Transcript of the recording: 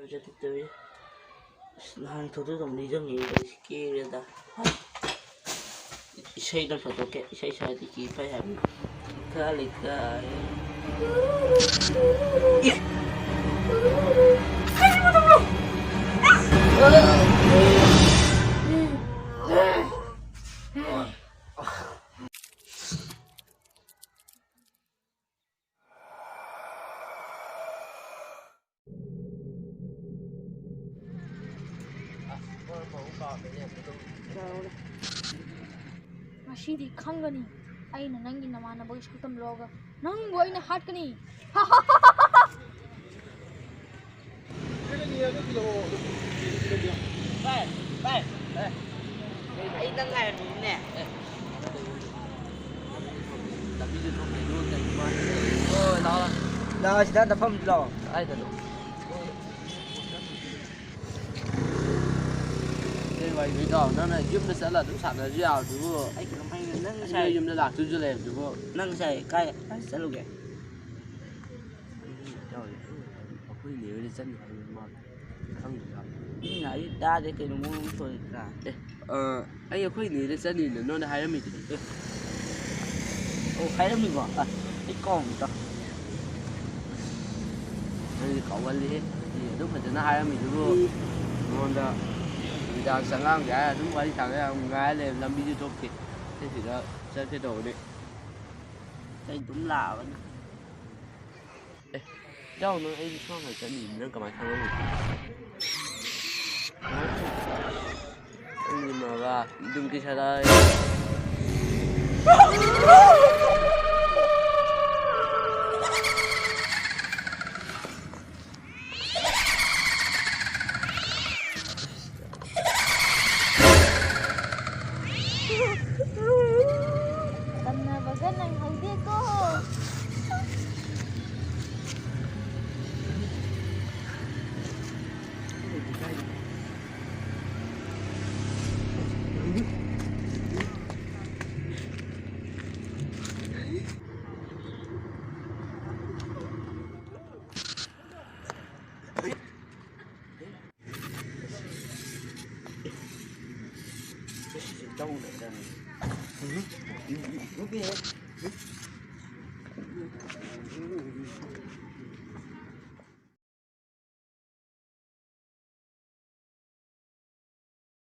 ꯐꯖꯗꯦ ꯅꯍꯥꯟ ꯊꯧꯗꯣꯛ ꯅꯤꯡꯁꯤꯡꯉꯤ ꯀꯦꯔꯦꯗ ꯏꯁꯩꯗ ꯁꯛꯇꯣꯛꯀꯦ ꯏꯁꯩ ꯁꯛꯑꯗꯤ ꯀꯤ ꯐꯩ ꯍꯥꯏꯕꯅꯤ ꯂꯩꯀꯥꯏ Masih khangani aina nangi namana boy saktam loga nangbu aina hatkani ai đang ngày nè là chỉ đã đập phẩm lò ai thật vậy vì đó nó là giúp nó sẽ là đúng sản là giàu đúng không? ai cũng hay nâng Sai sai giúp nó là tôi làm đúng không? nâng sai cái sẽ luôn kìa Trời ơi, tôi liệu đi chân này mà không được đâu. nhưng này đa để cái nó muốn thôi cả Anh khuyên liệu đi chân này nó là hay lắm mình. ô hay lắm mình gọi cái con đó Thì cậu anh đi thì lúc mà nó hay lắm mình đúng không? Ngon đó. Vì đang sáng ngang cái đúng vậy thằng ấy ngái lên làm video tốt thì thế thì đó sẽ thay đổi đấy. cái đúng là vậy Đâu nó anh không phải chân nhìn nó cả máy thằng ấy. Nhưng mà ba đừng cái sao đây. tanna bagan ang haldi ko đâu này đây lúc kia